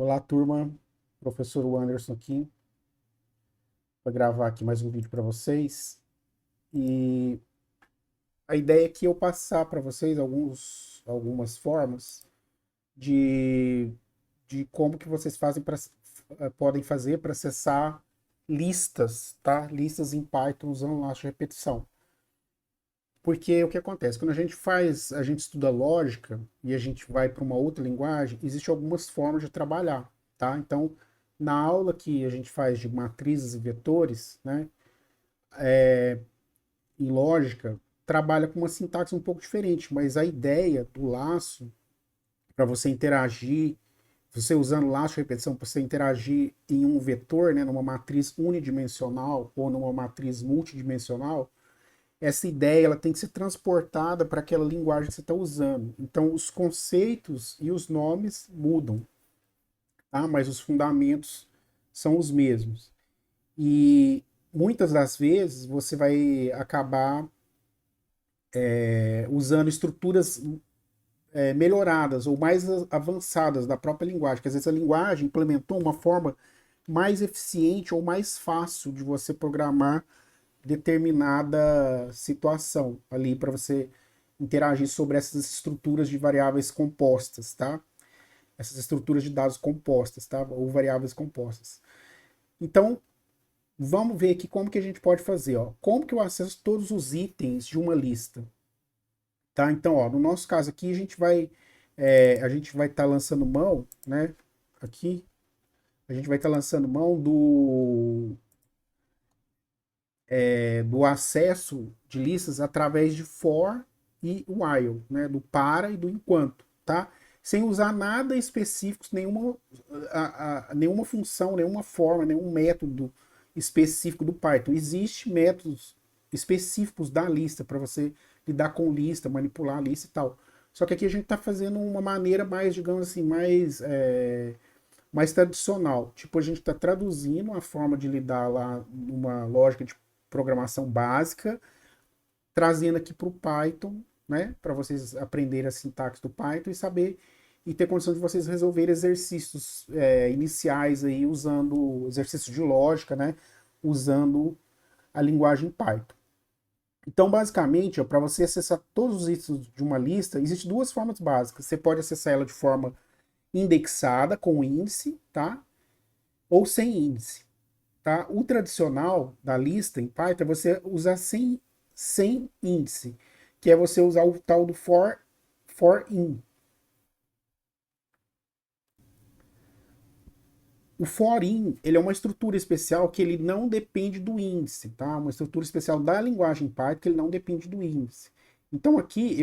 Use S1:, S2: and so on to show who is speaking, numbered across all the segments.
S1: Olá, turma. Professor Anderson aqui para gravar aqui mais um vídeo para vocês. E a ideia aqui é eu passar para vocês algumas formas de, de como que vocês podem fazer para acessar listas, tá? Listas em Python usando laço de repetição. Porque o que acontece? Quando a gente estuda lógica e a gente vai para uma outra linguagem, existem algumas formas de trabalhar, tá? Então, na aula que a gente faz de matrizes e vetores, né, em lógica, trabalha com uma sintaxe um pouco diferente, mas a ideia do laço, para você interagir, você usando laço de repetição, para você interagir em um vetor, né, numa matriz unidimensional ou numa matriz multidimensional, essa ideia ela tem que ser transportada para aquela linguagem que você está usando. Então, os conceitos e os nomes mudam, tá? Mas os fundamentos são os mesmos. E muitas das vezes você vai acabar usando estruturas melhoradas ou mais avançadas da própria linguagem, que às vezes a linguagem implementou uma forma mais eficiente ou mais fácil de você programar determinada situação ali para você interagir sobre essas estruturas de variáveis compostas, tá? Essas estruturas de dados compostas, tá? Ou variáveis compostas. Então, vamos ver aqui como que a gente pode fazer, ó. Como que eu acesso todos os itens de uma lista, tá? Então, ó, no nosso caso aqui a gente vai estar lançando mão, né? Aqui a gente vai estar lançando mão do acesso de listas através de for e while, né? Do para e do enquanto, tá? Sem usar nada específico, nenhuma função, nenhuma forma, nenhum método específico do Python. Existem métodos específicos da lista para você lidar com lista, manipular a lista e tal. Só que aqui a gente está fazendo uma maneira mais, digamos assim, mais tradicional. Tipo, a gente está traduzindo a forma de lidar lá numa lógica de programação básica, trazendo aqui para o Python, né? Para vocês aprenderem a sintaxe do Python e saber e ter condição de vocês resolver exercícios iniciais aí usando exercícios de lógica, né? Usando a linguagem Python. Então, basicamente, para você acessar todos os itens de uma lista, existem duas formas básicas. Você pode acessar ela de forma indexada, com índice, tá? Ou sem índice, tá? O tradicional da lista em Python é você usar sem índice, que é você usar o tal do for in. O for in, ele é uma estrutura especial que ele não depende do índice, tá? Uma estrutura especial da linguagem Python que ele não depende do índice. Então aqui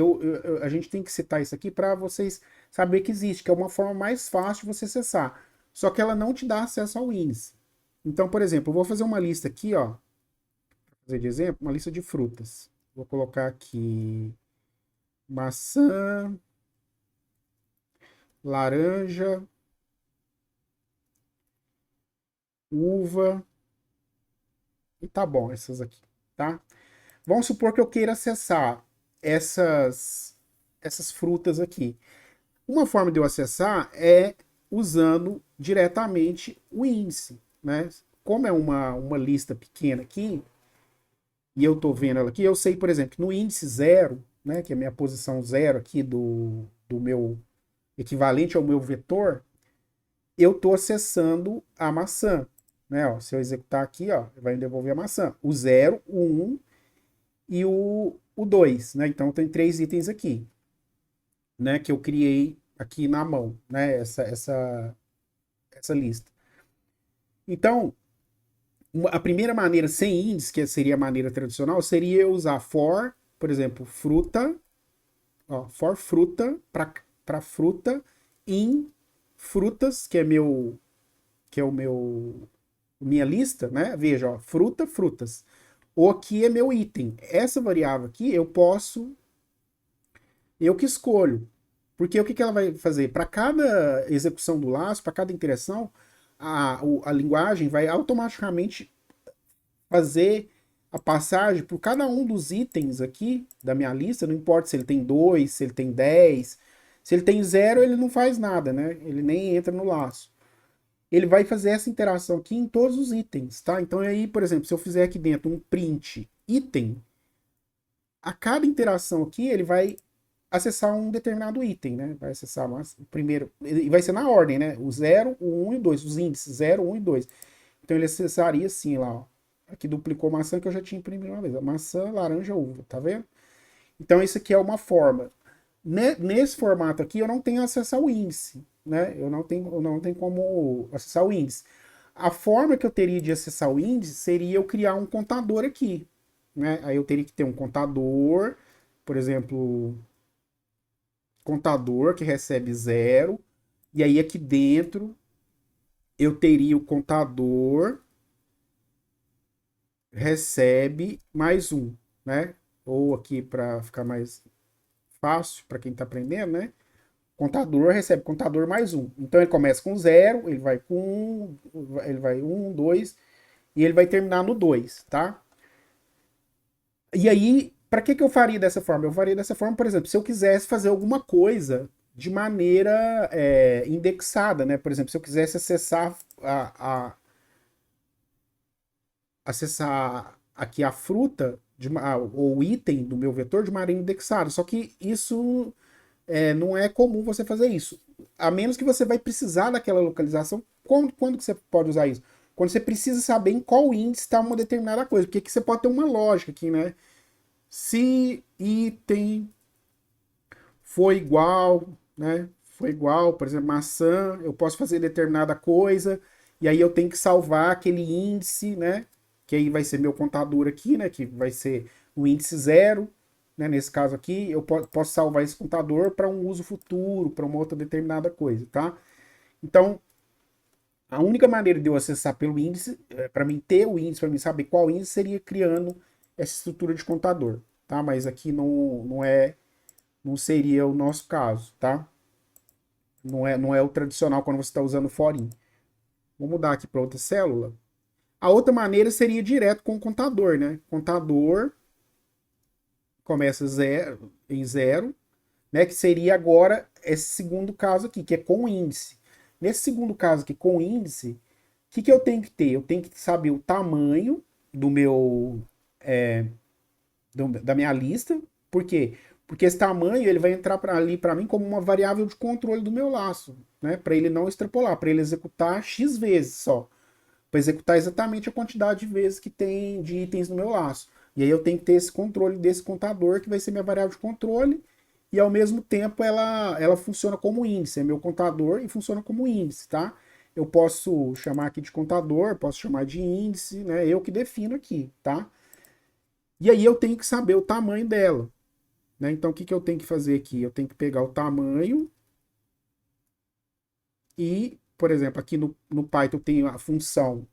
S1: a gente tem que citar isso aqui para vocês saberem que existe, que é uma forma mais fácil de você acessar. Só que ela não te dá acesso ao índice. Então, por exemplo, eu vou fazer uma lista aqui, ó, fazer de exemplo, uma lista de frutas. Vou colocar aqui maçã, laranja, uva e tá bom, essas aqui, tá? Vamos supor que eu queira acessar essas frutas aqui. Uma forma de eu acessar é usando diretamente o índice, né? Como é uma lista pequena aqui, e eu estou vendo ela aqui, eu sei, por exemplo, que no índice zero, né, que é a minha posição zero aqui do meu equivalente ao meu vetor, eu estou acessando a maçã. Né, ó, se eu executar aqui, ó, vai me devolver a maçã. O zero, o 1 e o 2. Né? Então tem três itens aqui, né, que eu criei aqui na mão, né, essa lista. Então, a primeira maneira sem índice, que seria a maneira tradicional, seria eu usar for, por exemplo, fruta, ó, for fruta para fruta em frutas, que é o meu minha lista, né? Veja, ó, fruta, frutas. O aqui é meu item. Essa variável aqui eu que escolho. Porque o que ela vai fazer? Para cada execução do laço, para cada interação, a linguagem vai automaticamente fazer a passagem por cada um dos itens aqui da minha lista, não importa se ele tem 2, se ele tem 10, se ele tem zero, ele não faz nada, né? Ele nem entra no laço. ele vai fazer essa interação aqui em todos os itens, tá? Então aí, por exemplo, se eu fizer aqui dentro um print item, a cada interação aqui ele vai acessar um determinado item, né? Vai acessar o primeiro, e vai ser na ordem, né? O 0, o 1 e o 2, os índices 0, 1 e 2. Então ele acessaria assim lá, ó. Aqui duplicou maçã que eu já tinha imprimido uma vez. A maçã, laranja, uva, tá vendo? Então isso aqui é uma forma. Nesse formato aqui eu não tenho acesso ao índice, né? Eu não tenho como acessar o índice. A forma que eu teria de acessar o índice seria eu criar um contador aqui, né? Aí eu teria que ter um contador, por exemplo, contador que recebe 0, e aí aqui dentro eu teria o contador recebe mais um, né? Ou aqui para ficar mais fácil para quem está aprendendo, né? Contador recebe contador mais um. Então ele começa com 0, ele vai com 1, ele vai 1, 2 e ele vai terminar no 2, tá? E aí, para que eu faria dessa forma? Eu faria dessa forma, por exemplo, se eu quisesse fazer alguma coisa de maneira indexada, né? Por exemplo, se eu quisesse acessar aqui a fruta ou o item do meu vetor de maneira indexada. Só que isso não é comum você fazer isso. A menos que você vai precisar daquela localização. Quando que você pode usar isso? Quando você precisa saber em qual índice está uma determinada coisa. Porque aqui você pode ter uma lógica aqui, né? Se item for igual, né? For igual, por exemplo, maçã, eu posso fazer determinada coisa, e aí eu tenho que salvar aquele índice, né? Que aí vai ser meu contador aqui, né? Que vai ser o índice 0, né? Nesse caso aqui, eu posso salvar esse contador para um uso futuro, para uma outra determinada coisa, tá? Então, a única maneira de eu acessar pelo índice, para mim ter o índice, para mim saber qual índice, seria criando essa estrutura de contador, tá? Mas aqui não seria o nosso caso, tá? Não é o tradicional quando você está usando o for in. Vou mudar aqui para outra célula. A outra maneira seria direto com o contador, né? Contador começa em 0, né? Que seria agora esse segundo caso aqui, que é com índice. Nesse segundo caso aqui, com índice, o que eu tenho que ter? Eu tenho que saber o tamanho do meu da minha lista. Por quê? Porque esse tamanho ele vai entrar ali para mim como uma variável de controle do meu laço, né? Para ele não extrapolar, para ele executar x vezes só, para executar exatamente a quantidade de vezes que tem de itens no meu laço. E aí eu tenho que ter esse controle desse contador que vai ser minha variável de controle, e ao mesmo tempo ela funciona como índice, é meu contador e funciona como índice, tá? Eu posso chamar aqui de contador, posso chamar de índice, né? Eu que defino aqui, tá? E aí eu tenho que saber o tamanho dela, né? Então o que eu tenho que fazer aqui? Eu tenho que pegar o tamanho e, por exemplo, aqui no Python tem a função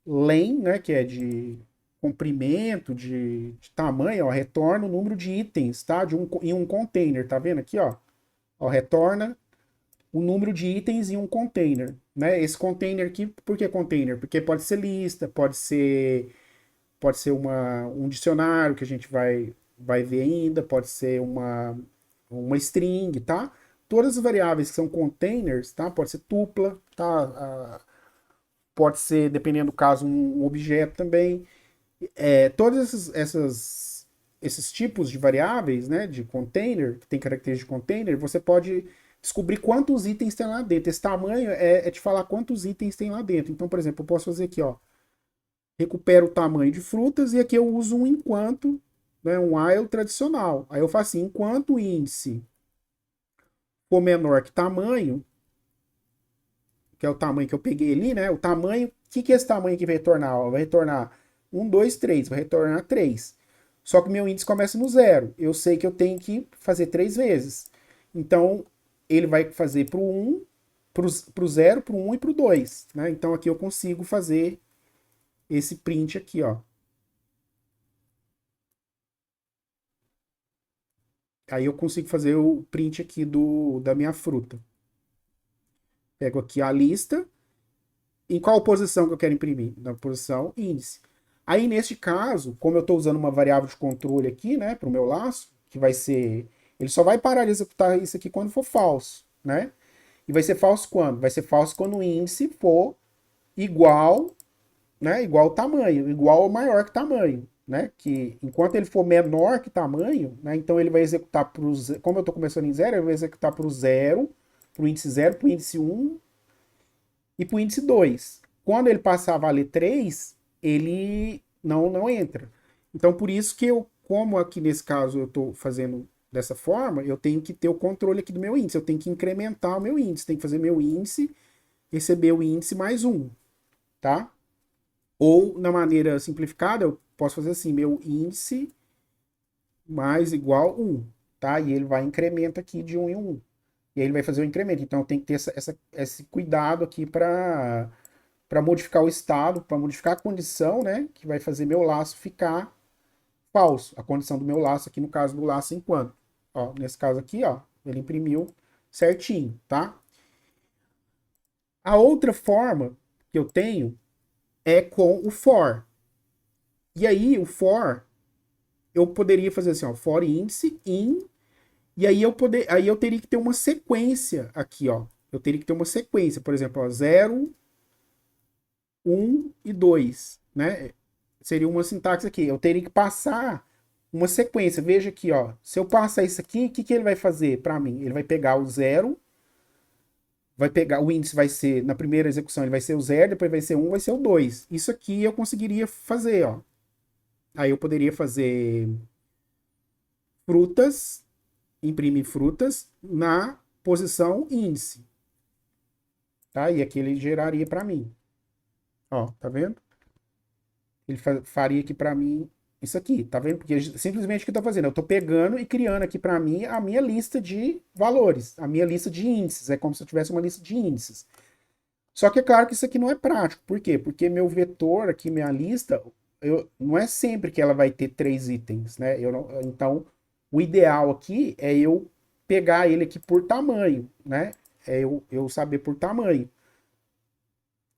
S1: len, né, que é de comprimento, de tamanho, ó, retorna o número de itens, tá? Em um container, tá vendo aqui, ó? Ó, retorna o número de itens em um container, né? Esse container aqui, por que container? Porque pode ser lista, pode ser um dicionário que a gente vai ver ainda, pode ser uma string, tá? Todas as variáveis que são containers, tá? Pode ser tupla, tá? Pode ser, dependendo do caso, um objeto também. Todos esses tipos de variáveis, né, de container, que tem características de container, você pode descobrir quantos itens tem lá dentro. Esse tamanho é te falar quantos itens tem lá dentro. Então, por exemplo, eu posso fazer aqui, ó, recupero o tamanho de frutas e aqui eu uso um enquanto, né, um while tradicional. Aí eu faço assim, enquanto o índice for menor que tamanho, que é o tamanho que eu peguei ali, né? O tamanho, o que é esse tamanho que vai retornar? Ó, vai retornar 1, 2, 3, vai retornar 3. Só que meu índice começa no 0. Eu sei que eu tenho que fazer 3 vezes. Então, ele vai fazer para o 1, para o 0, para o 1 e para o 2. Né? Então, aqui eu consigo fazer esse print aqui, ó. Aí eu consigo fazer o print aqui da minha fruta. Pego aqui a lista. Em qual posição que eu quero imprimir? Na posição índice. Aí, neste caso, como eu estou usando uma variável de controle aqui, né, para o meu laço, que vai ser... Ele só vai parar de executar isso aqui quando for falso, né? E vai ser falso quando? Vai ser falso quando o índice for igual, né? Igual ao tamanho, igual ou maior que tamanho, né? Que enquanto ele for menor que tamanho, né? Então ele vai executar para o, como eu estou começando em zero, ele vai executar para o zero, para o índice 0, para o índice 1 e para o índice 2. Quando ele passar a valer 3, ele não entra. Então por isso que eu, como aqui nesse caso eu estou fazendo dessa forma, eu tenho que ter o controle aqui do meu índice, eu tenho que incrementar o meu índice, tenho que fazer meu índice, receber o índice mais 1, tá? Ou, na maneira simplificada, eu posso fazer assim, meu índice mais igual 1, tá? E ele vai incrementa aqui de 1 em 1. E aí ele vai fazer o incremento. Então, tem que ter esse cuidado aqui para modificar o estado, para modificar a condição, né? Que vai fazer meu laço ficar falso. A condição do meu laço aqui, no caso do laço enquanto. Ó, nesse caso aqui, ó, ele imprimiu certinho, tá? A outra forma que eu tenho é com o for. E aí, o for, eu poderia fazer assim, ó, for índice in, e aí eu teria que ter uma sequência aqui, ó. Eu teria que ter uma sequência, por exemplo, ó, 0, 1 e 2, né? Seria uma sintaxe aqui. Eu teria que passar uma sequência. Veja aqui, ó. Se eu passar isso aqui, o que ele vai fazer para mim? Ele vai pegar o 0, vai pegar o índice vai ser na primeira execução, ele vai ser o 0, depois vai ser 1, vai ser o 2. Isso aqui eu conseguiria fazer, ó. Aí eu poderia fazer frutas, imprimir frutas na posição índice, tá? E aqui ele geraria para mim. Ó, tá vendo? Ele faria aqui para mim isso aqui, tá vendo? Porque simplesmente o que eu tô fazendo, eu tô pegando e criando aqui para mim a minha lista de valores, a minha lista de índices, é como se eu tivesse uma lista de índices. Só que é claro que isso aqui não é prático. Por quê? Porque meu vetor aqui, minha lista, não é sempre que ela vai ter 3 itens, né? Então, o ideal aqui é eu pegar ele aqui por tamanho, né? É eu saber por tamanho.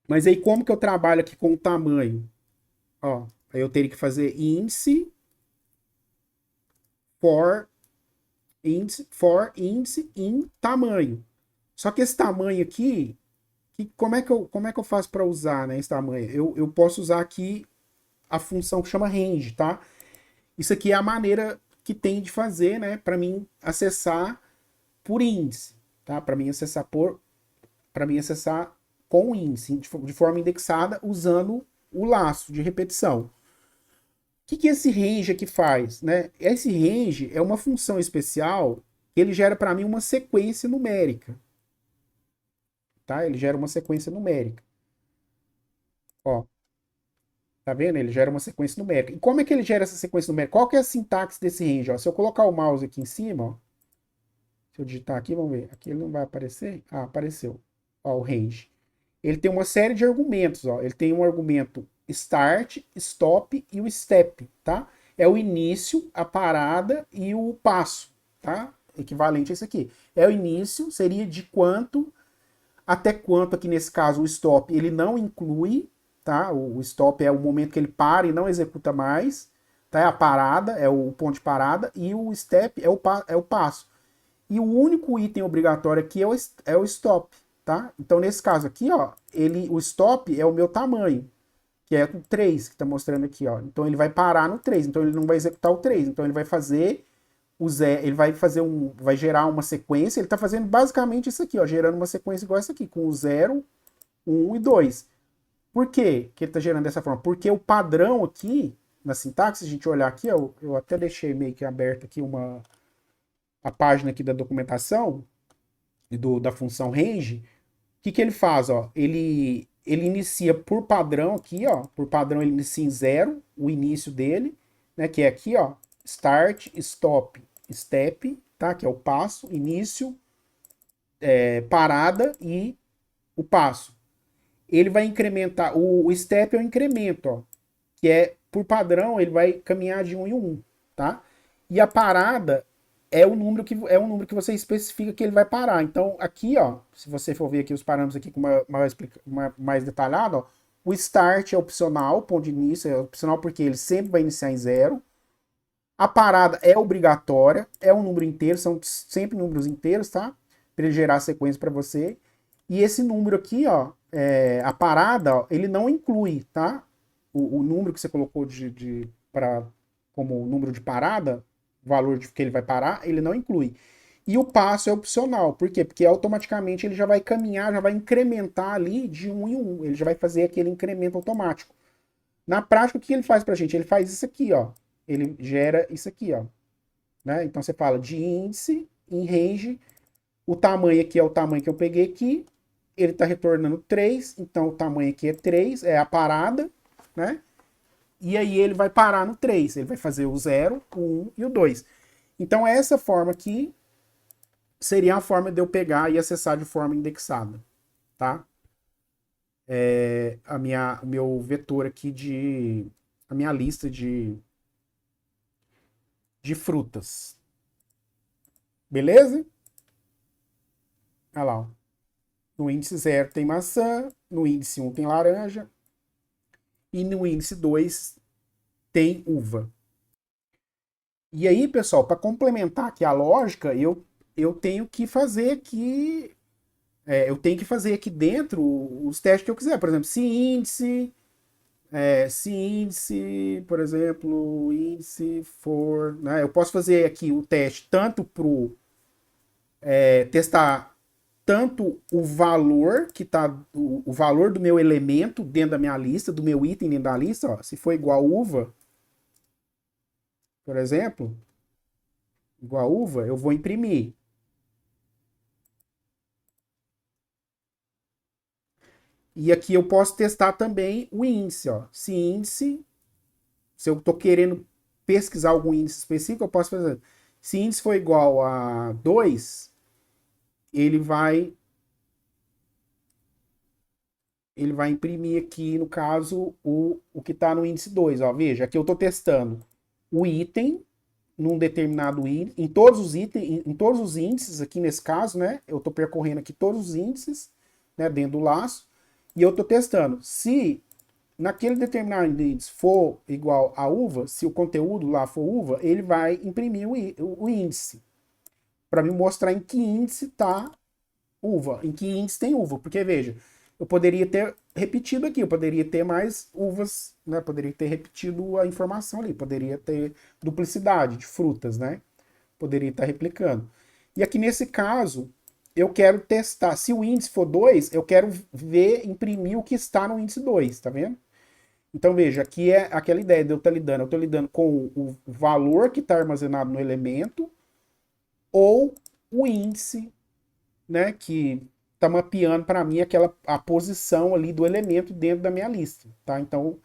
S1: Mas aí como que eu trabalho aqui com o tamanho? Ó, aí eu teria que fazer índice for índice em tamanho. Só que esse tamanho aqui, como é que eu faço para usar, né, esse tamanho? Eu posso usar aqui a função que chama range, tá? Isso aqui é a maneira que tem de fazer, né, para mim acessar por índice, tá? Para mim acessar com índice, de forma indexada, usando o laço de repetição. O que esse range aqui faz, né? Esse range é uma função especial que ele gera para mim uma sequência numérica, tá? Ele gera uma sequência numérica. Ó, tá vendo? Ele gera uma sequência numérica. E como é que ele gera essa sequência numérica? Qual que é a sintaxe desse range? Ó, se eu colocar o mouse aqui em cima, ó, se eu digitar aqui, vamos ver. Aqui ele não vai aparecer? Ah, apareceu. Ó, o range. Ele tem uma série de argumentos, ó. Ele tem um argumento start, stop e o step, tá? É o início, a parada e o passo, tá? Equivalente a isso aqui. É o início, seria de quanto até quanto, aqui nesse caso, o stop ele não inclui, tá? O stop é o momento que ele para e não executa mais, tá? É a parada, é o ponto de parada, e o step é o passo. E o único item obrigatório aqui é o stop, tá? Então, nesse caso aqui, ó, o stop é o meu tamanho, que é o 3, que está mostrando aqui, ó. Então, ele vai parar no 3, então ele não vai executar o 3, então ele vai fazer ele vai gerar uma sequência, ele está fazendo basicamente isso aqui, ó, gerando uma sequência igual essa aqui, com o 0, 1 e 2. Por quê que ele está gerando dessa forma? Porque o padrão aqui, na sintaxe, se a gente olhar aqui, ó, eu até deixei meio que aberto aqui a página aqui da documentação, da função range, o que ele faz? Ó? Ele inicia por padrão aqui, ó, por padrão ele inicia em 0, o início dele, né, que é aqui, ó, start, stop, step, tá, que é o passo, início, parada e o passo. Ele vai incrementar, o step é o incremento, ó, que é por padrão ele vai caminhar de 1 em 1, tá? E a parada é o número que você especifica que ele vai parar. Então, aqui, ó, se você for ver aqui os parâmetros aqui com mais detalhado, ó, o start é opcional, ponto de início é opcional porque ele sempre vai iniciar em 0. A parada é obrigatória, é um número inteiro, são sempre números inteiros, tá? Para ele gerar a sequência para você. E esse número aqui, ó, a parada, ó, ele não inclui, tá? O número que você colocou como número de parada, o valor que ele vai parar, ele não inclui. E o passo é opcional. Por quê? Porque automaticamente ele já vai caminhar, já vai incrementar ali de um em um. Ele já vai fazer aquele incremento automático. Na prática, o que ele faz pra gente? Ele faz isso aqui, ó. Ele gera isso aqui, ó. Né? Então você fala de índice em range. O tamanho aqui é o tamanho que eu peguei aqui. Ele está retornando 3, então o tamanho aqui é 3, é a parada, né? E aí ele vai parar no 3, ele vai fazer o 0, o 1 e o 2. Então essa forma aqui seria a forma de eu pegar e acessar de forma indexada, tá? O meu vetor aqui a minha lista de frutas. Beleza? Olha lá, ó. No índice 0 tem maçã, no índice 1 tem laranja e no índice 2 tem uva. E aí, pessoal, para complementar aqui a lógica, eu tenho que fazer aqui. Eu tenho que fazer aqui dentro os testes que eu quiser. Por exemplo, se índice, por exemplo, índice for. Né, eu posso fazer aqui o teste tanto para testar tanto o valor que tá. O valor do meu elemento dentro da minha lista, do meu item dentro da lista, ó, se for igual uva, por exemplo, igual uva, eu vou imprimir. E aqui eu posso testar também o índice, ó. Se eu estou querendo pesquisar algum índice específico, eu posso fazer. Se índice for igual a 2, ele vai ele vai imprimir aqui, no caso, o que está no índice 2. Ó. Veja, aqui eu estou testando o item num determinado índice, em todos os itens, em todos os índices, aqui nesse caso, né? Eu estou percorrendo aqui todos os índices, né, dentro do laço, e eu estou testando. Se naquele determinado índice for igual a uva, se o conteúdo lá for uva, ele vai imprimir o índice, para me mostrar em que índice está uva, em que índice tem uva. Porque, veja, eu poderia ter repetido aqui, eu poderia ter mais uvas, né? Poderia ter repetido a informação ali, poderia ter duplicidade de frutas, né? Poderia estar replicando. E aqui nesse caso, eu quero testar. Se o índice for 2, eu quero ver, imprimir o que está no índice 2, tá vendo? Então veja, aqui é aquela ideia de eu estar lidando. Eu estou lidando com o valor que está armazenado no elemento ou o índice, né, que está mapeando para mim a posição ali do elemento dentro da minha lista, tá? Então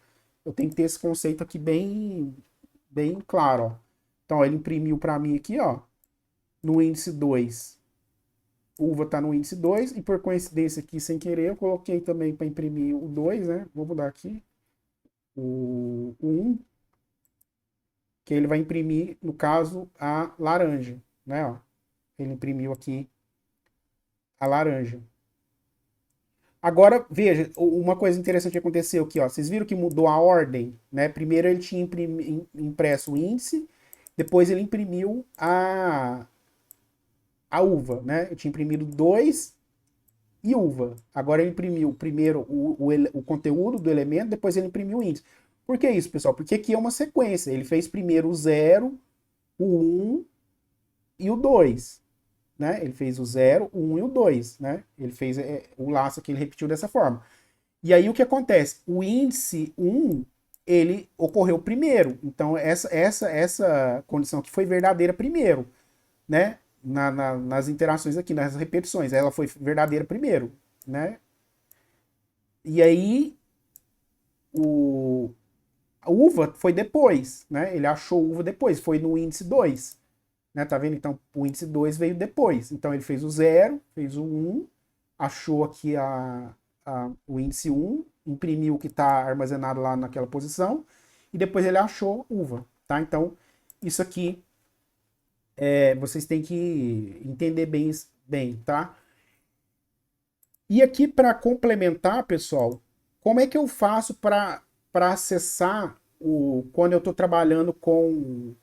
S1: eu tenho que ter esse conceito aqui bem claro, ó. Então ó, ele imprimiu para mim aqui, ó, no índice 2. Uva está no índice 2 e por coincidência aqui sem querer eu coloquei também para imprimir o 2, né? Vou mudar aqui o 1, que ele vai imprimir, no caso, a laranja, né? Ó, ele imprimiu aqui a laranja. Agora, veja, uma coisa interessante que aconteceu aqui, ó. Vocês viram que mudou a ordem, né? Primeiro ele tinha impresso o índice, depois ele imprimiu a uva, né? Eu tinha imprimido 2 e uva. Agora ele imprimiu primeiro o conteúdo do elemento, depois ele imprimiu o índice. Por que isso, pessoal? Porque aqui é uma sequência. Ele fez primeiro o 0, o 1 e o 2. Né? Ele fez o 0, o 1 e o 2. Né? Ele fez o laço que ele repetiu dessa forma. E aí o que acontece? O índice 1, ele ocorreu primeiro. Então essa condição aqui foi verdadeira primeiro. Né? Nas interações aqui, nas repetições. Ela foi verdadeira primeiro. Né? E aí o, a uva foi depois. Né? Ele achou uva depois. Foi no índice 2. Né? Tá vendo? Então o índice 2 veio depois. Então ele fez o 0, fez o 1, achou aqui o índice 1, imprimiu o que está armazenado lá naquela posição e depois ele achou uva. Tá? Então isso aqui vocês têm que entender bem, tá? E aqui para complementar, pessoal, como é que eu faço para acessar quando eu estou trabalhando com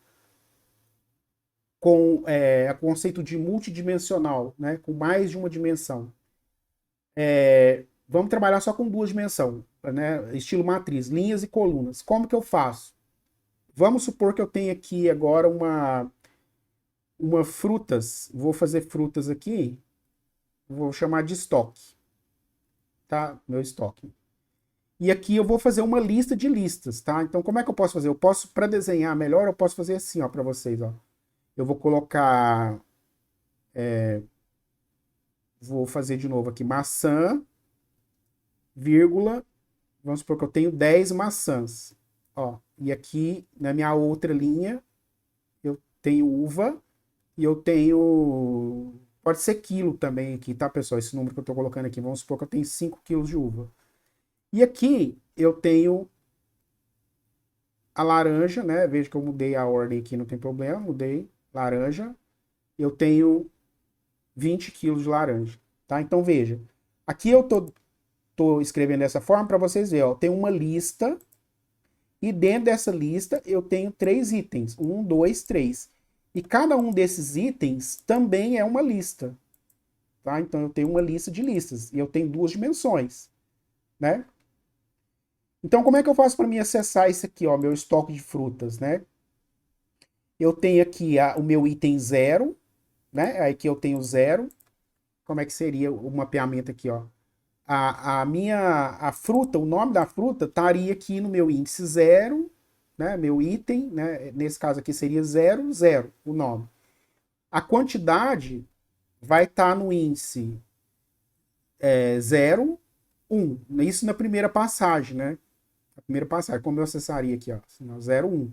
S1: o conceito de multidimensional, né, com mais de uma dimensão. Vamos trabalhar só com duas dimensões, né? Estilo matriz, linhas e colunas. Como que eu faço? Vamos supor que eu tenho aqui agora uma frutas. Vou fazer frutas aqui. Vou chamar de estoque, tá? Meu estoque. E aqui eu vou fazer uma lista de listas, tá? Então, como é que eu posso fazer? Eu posso, para desenhar melhor, eu posso fazer assim, ó, para vocês, ó. Eu vou colocar, vou fazer de novo aqui, maçã, vírgula, vamos supor que eu tenho 10 maçãs, ó. E aqui, na minha outra linha, eu tenho uva e eu tenho, pode ser quilo também aqui, tá, pessoal? Esse número que eu tô colocando aqui, vamos supor que eu tenho 5 quilos de uva. E aqui eu tenho a laranja, né? Veja que eu mudei a ordem aqui, não tem problema. Mudei. Laranja. Eu tenho 20 quilos de laranja, tá? Então veja. Aqui eu tô escrevendo dessa forma para vocês verem, ó. Tem uma lista e dentro dessa lista eu tenho 3 itens. 1, 2, 3. E cada um desses itens também é uma lista, tá? Então eu tenho uma lista de listas e eu tenho duas dimensões, né? Então, como é que eu faço para mim acessar isso aqui, ó, meu estoque de frutas, né? Eu tenho aqui o meu item zero, né? Aqui eu tenho zero. Como é que seria o mapeamento aqui, ó? A fruta, o nome da fruta estaria aqui no meu índice zero, né? Meu item, né? Nesse caso aqui seria zero, zero, o nome. A quantidade vai estar no índice 0, 1. Isso na primeira passagem, né? A primeira passagem, como eu acessaria aqui, ó, 0, 1.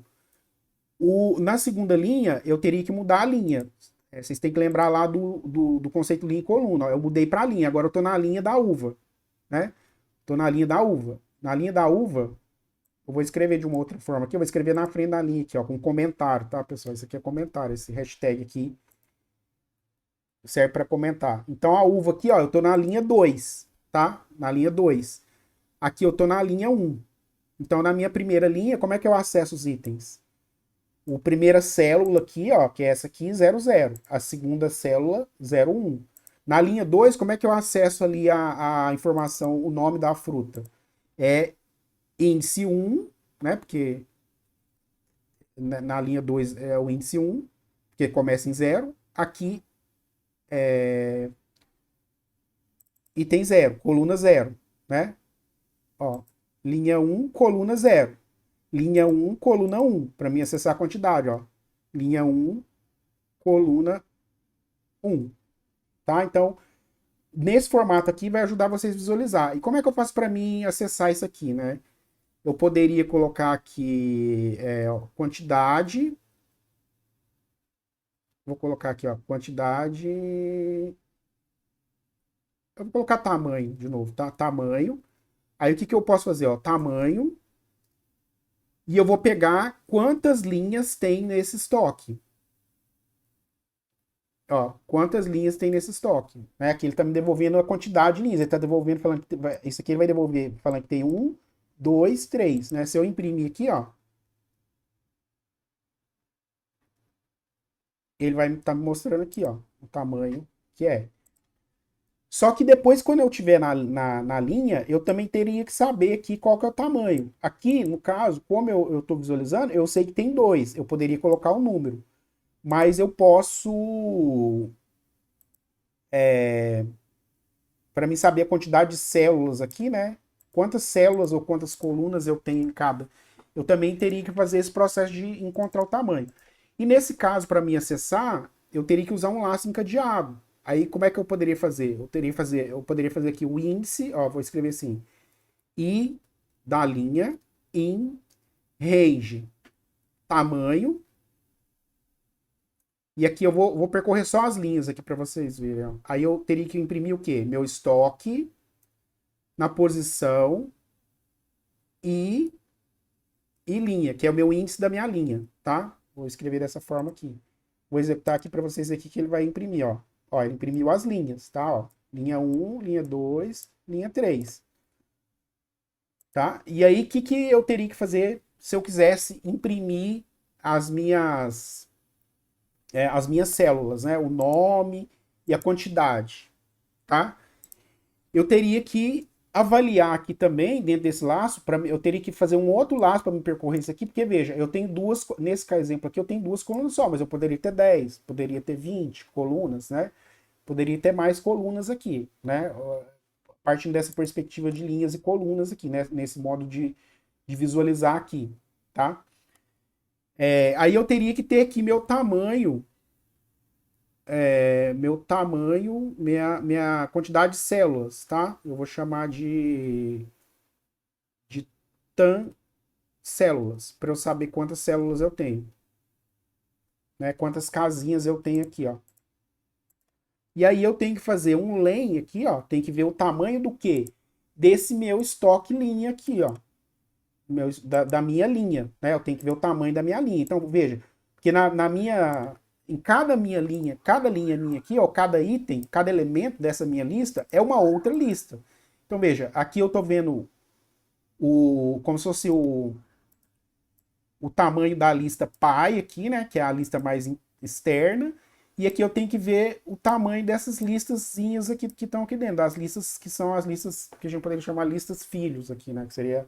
S1: Na segunda linha, eu teria que mudar a linha. Vocês têm que lembrar lá do conceito linha e coluna. Ó. Eu mudei para a linha, agora eu estou na linha da uva. Né? Estou na linha da uva. Na linha da uva, eu vou escrever de uma outra forma aqui. Eu vou escrever na frente da linha aqui, ó, com comentário, tá, pessoal? Isso aqui é comentário. Esse hashtag aqui serve para comentar. Então a uva aqui, ó, eu estou na linha 2, tá? Na linha 2. Aqui eu estou na linha 1. Então na minha primeira linha, como é que eu acesso os itens? A primeira célula aqui, ó, que é essa aqui, 00. A segunda célula, 01. Na linha 2, como é que eu acesso ali a informação, o nome da fruta? É índice 1, né? Porque na linha 2 é o índice 1, porque começa em 0. Aqui é item 0, coluna 0, né? Ó, linha 1, coluna 0. Linha 1, coluna 1, para mim acessar a quantidade, ó. Linha 1, coluna 1, tá? Então, nesse formato aqui vai ajudar vocês a visualizar. E como é que eu faço para mim acessar isso aqui, né? Eu poderia colocar aqui quantidade. Vou colocar aqui, ó, quantidade. Eu vou colocar tamanho de novo, tá? Tamanho. Aí o que que eu posso fazer, ó? Tamanho. E eu vou pegar quantas linhas tem nesse estoque. Ó, quantas linhas tem nesse estoque. Né? Aqui ele está me devolvendo a quantidade de linhas. Ele está devolvendo, falando que isso aqui ele vai devolver falando que tem 1, 2, 3. Né? Se eu imprimir aqui, ó, ele vai estar me mostrando aqui, ó, o tamanho que é. Só que depois, quando eu tiver na linha, eu também teria que saber aqui qual que é o tamanho. Aqui, no caso, como eu estou visualizando, eu sei que tem 2. Eu poderia colocar o número. Mas eu posso, para mim saber a quantidade de células aqui, né? Quantas células ou quantas colunas eu tenho em cada. Eu também teria que fazer esse processo de encontrar o tamanho. E nesse caso, para mim acessar, eu teria que usar um laço encadeado. Aí como é que eu poderia fazer? Eu poderia fazer aqui o índice, ó, vou escrever assim, i da linha in range tamanho. E aqui eu vou percorrer só as linhas aqui para vocês verem. Ó. Aí eu teria que imprimir o quê? Meu estoque na posição e linha, que é o meu índice da minha linha, tá? Vou escrever dessa forma aqui. Vou executar aqui para vocês aqui que ele vai imprimir, ó. Ó, ele imprimiu as linhas, tá? Ó, linha 1, linha 2, linha 3. Tá? E aí, o que eu teria que fazer se eu quisesse imprimir as minhas células, né? O nome e a quantidade, tá? eu teria que avaliar aqui também, dentro desse laço, eu teria que fazer um outro laço para me percorrer isso aqui, porque veja, eu tenho duas, nesse exemplo aqui, eu tenho duas colunas só, mas eu poderia ter 10, poderia ter 20 colunas, né? Poderia ter mais colunas aqui, né? Partindo dessa perspectiva de linhas e colunas aqui, né? Nesse modo de visualizar aqui, tá? Aí eu teria que ter aqui minha quantidade de células, tá? Eu vou chamar de tan células, para eu saber quantas células eu tenho, né? Quantas casinhas eu tenho aqui, ó. E aí eu tenho que fazer um len aqui, ó. Tem que ver o tamanho do quê? Desse meu estoque linha aqui, ó. Da minha linha, né? Eu tenho que ver o tamanho da minha linha. Então, veja, porque na minha, em cada linha minha aqui, ó, cada item, cada elemento dessa minha lista é uma outra lista. Então, veja, aqui eu tô vendo como se fosse o tamanho da lista pai aqui, né? Que é a lista mais externa. E aqui eu tenho que ver o tamanho dessas listazinhas aqui que estão aqui dentro, das listas que são as listas que a gente poderia chamar listas filhos aqui, né? Que seria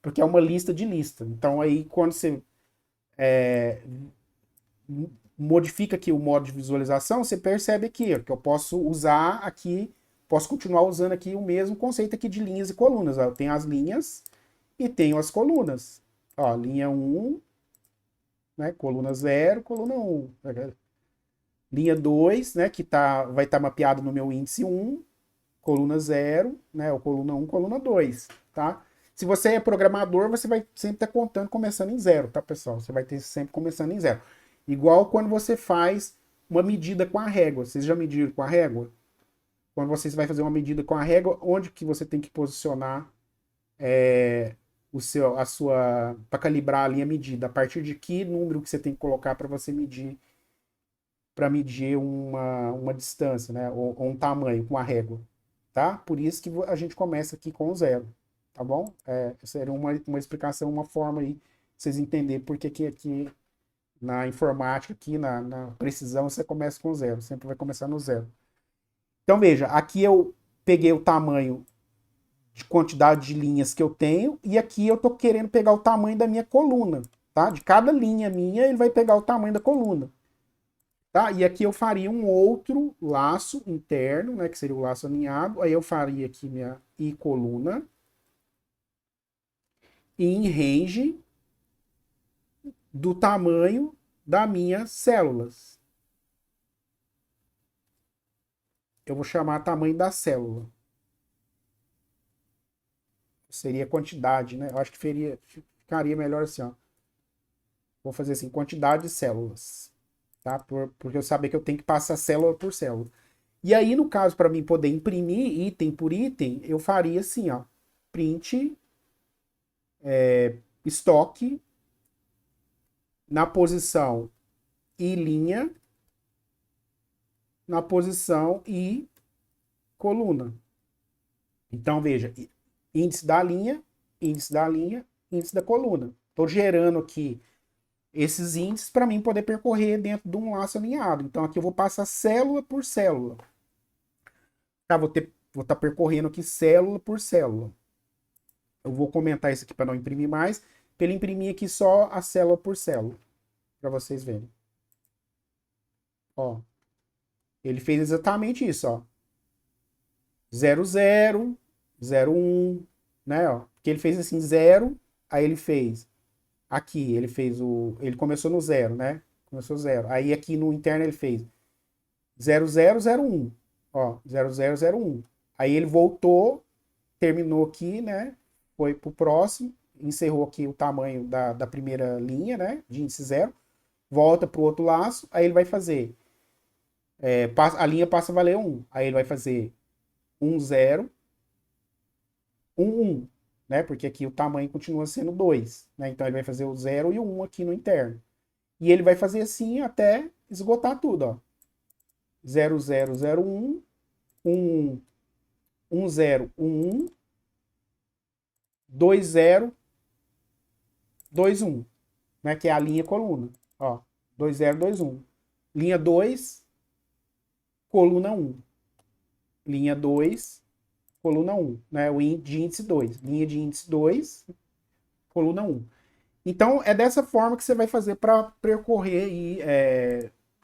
S1: porque é uma lista de lista. Então aí quando você modifica aqui o modo de visualização, você percebe aqui ó, que eu posso usar aqui, posso continuar usando aqui o mesmo conceito aqui de linhas e colunas. Ó. Eu tenho as linhas e tenho as colunas. Ó, linha 1, né, coluna 0, coluna 1. Linha 2, né, que vai estar mapeado no meu índice 1, coluna 0, né, ou coluna 1, coluna 2, tá? Se você é programador, você vai sempre estar contando começando em 0, tá, pessoal? Você vai ter sempre começando em 0. Igual quando você faz uma medida com a régua. Vocês já mediram com a régua? Quando você vai fazer uma medida com a régua, onde que você tem que posicionar a sua para calibrar ali a medida? A partir de que número que você tem que colocar para você medir uma distância, né? Ou um tamanho com a régua, tá? Por isso que a gente começa aqui com o 0, tá bom? Essa era uma explicação, uma forma aí, pra vocês entenderem por que aqui na informática, aqui na precisão, você começa com 0, sempre vai começar no 0. Então veja, aqui eu peguei o tamanho de quantidade de linhas que eu tenho, e aqui eu tô querendo pegar o tamanho da minha coluna, tá? De cada linha minha, ele vai pegar o tamanho da coluna. Tá? E aqui eu faria um outro laço interno, né, que seria o laço alinhado. Aí eu faria aqui minha i coluna e em range do tamanho das minhas células. Eu vou chamar tamanho da célula. Seria quantidade, né? Eu acho que ficaria melhor assim, ó. Vou fazer assim, quantidade de células, tá? Porque eu saber que eu tenho que passar célula por célula. E aí, no caso, para mim poder imprimir item por item, eu faria assim, ó. Print estoque na posição I linha, na posição I coluna. Então, veja, índice da linha, índice da linha, índice da coluna. Estou gerando aqui esses índices para mim poder percorrer dentro de um laço alinhado. Então, aqui eu vou passar célula por célula. Tá, vou estar percorrendo aqui célula por célula. Eu vou comentar isso aqui para não imprimir mais, para ele imprimir aqui só a célula por célula, para vocês verem. Ó, ele fez exatamente isso, ó. 0, 0, 0, 1, né, ó. Porque ele fez assim 0, aí ele fez aqui, ele começou no 0, né? Começou 0. Aí aqui no interno ele fez 0, 0, 0, 1. Ó, 0, 0, 0, 1. Aí ele voltou, terminou aqui, né? Foi pro próximo, encerrou aqui o tamanho da primeira linha, né? De índice 0. Volta pro outro laço, aí ele vai fazer a linha passa a valer 1. Aí ele vai fazer 1, 0, 1, 1, né? Porque aqui o tamanho continua sendo 2, né? Então ele vai fazer o 0 e o 1 aqui no interno. E ele vai fazer assim até esgotar tudo, ó. 0, 0, 0, 1, 1, 1, 0, 1, 1, 2, 0, 2, 1, né? Que é a linha coluna, ó. 2, 0, 2, 1. Linha 2, coluna 1. Linha 2, coluna 1, né? O de índice 2. Linha de índice 2, coluna 1. Então, é dessa forma que você vai fazer para percorrer aí,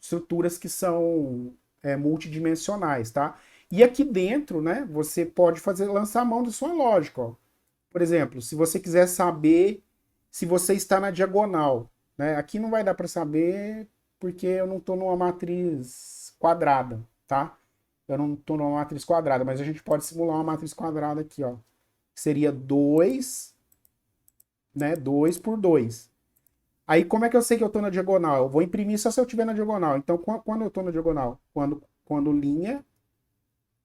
S1: estruturas que são multidimensionais, tá? E aqui dentro, né, você pode lançar a mão da sua lógica, ó. Por exemplo, se você quiser saber se você está na diagonal, né? Aqui não vai dar para saber porque eu não estou numa matriz quadrada, tá? Eu não estou numa matriz quadrada, mas a gente pode simular uma matriz quadrada aqui, ó. Seria 2, né? 2 por 2. Aí como é que eu sei que eu estou na diagonal? Eu vou imprimir só se eu estiver na diagonal. Então, quando eu estou na diagonal? Quando linha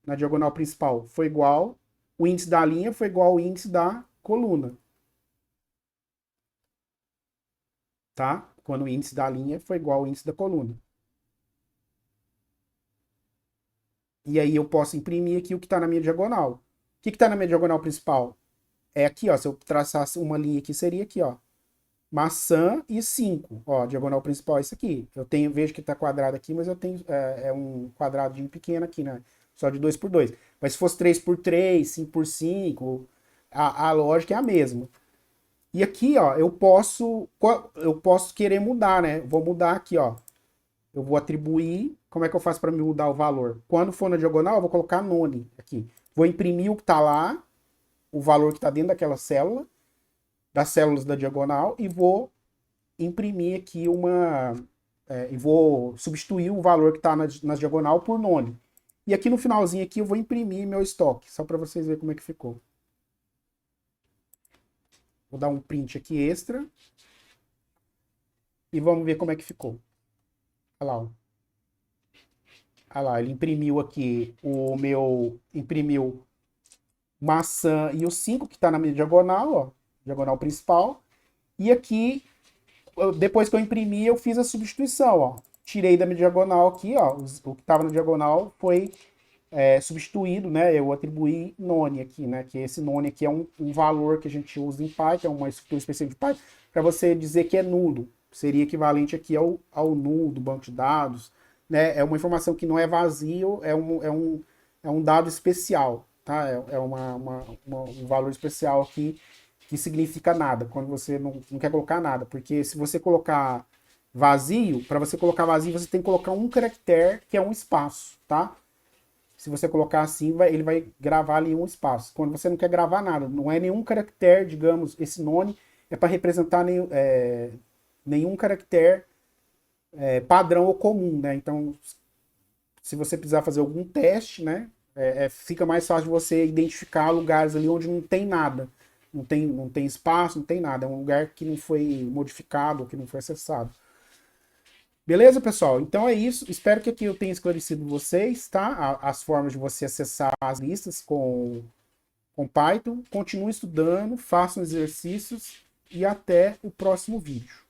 S1: na diagonal principal foi igual, o índice da linha foi igual ao índice da coluna, tá? Quando o índice da linha foi igual ao índice da coluna. E aí eu posso imprimir aqui o que está na minha diagonal. O que está na minha diagonal principal? É aqui, ó. Se eu traçasse uma linha aqui, seria aqui, ó. Maçã e 5. Ó, a diagonal principal é isso aqui. Vejo que está quadrado aqui, mas eu tenho um quadradinho pequeno aqui, né? Só de 2 por 2. Mas se fosse 3 por 3, 5 por 5, a lógica é a mesma. E aqui, ó, eu posso querer mudar, né? Vou mudar aqui, ó. Eu vou atribuir. Como é que eu faço para me mudar o valor? Quando for na diagonal, eu vou colocar none aqui. Vou imprimir o que está lá, o valor que está dentro daquela célula, das células da diagonal, e vou imprimir aqui e vou substituir o valor que está na diagonal por none. E aqui no finalzinho aqui eu vou imprimir meu estoque, só para vocês verem como é que ficou. Vou dar um print aqui extra. E vamos ver como é que ficou. Olha lá, ó. Olha lá, ele imprimiu aqui imprimiu maçã e o 5 que está na minha diagonal, ó, diagonal principal. E aqui, depois que eu imprimi, eu fiz a substituição, ó. Tirei da minha diagonal aqui, ó, o que estava na diagonal foi substituído, né? Eu atribuí none aqui, né? Que esse none aqui é um valor que a gente usa em Python, é uma estrutura específica de Python, para você dizer que é nulo. Seria equivalente aqui ao null do banco de dados, né? É uma informação que não é vazio, é um dado especial, tá? É um valor especial aqui que significa nada, quando você não quer colocar nada, porque se você colocar vazio, para você colocar vazio, você tem que colocar um caractere que é um espaço, tá? Se você colocar assim, ele vai gravar ali um espaço. Quando você não quer gravar nada, não é nenhum caractere, digamos, esse nome é para representar nenhum caractere padrão ou comum, né? Então, se você precisar fazer algum teste, né, fica mais fácil de você identificar lugares ali onde não tem nada. Não tem espaço, não tem nada. É um lugar que não foi modificado, que não foi acessado. Beleza, pessoal? Então é isso. Espero que aqui eu tenha esclarecido vocês, tá? As formas de você acessar as listas com Python. Continue estudando, façam exercícios e até o próximo vídeo.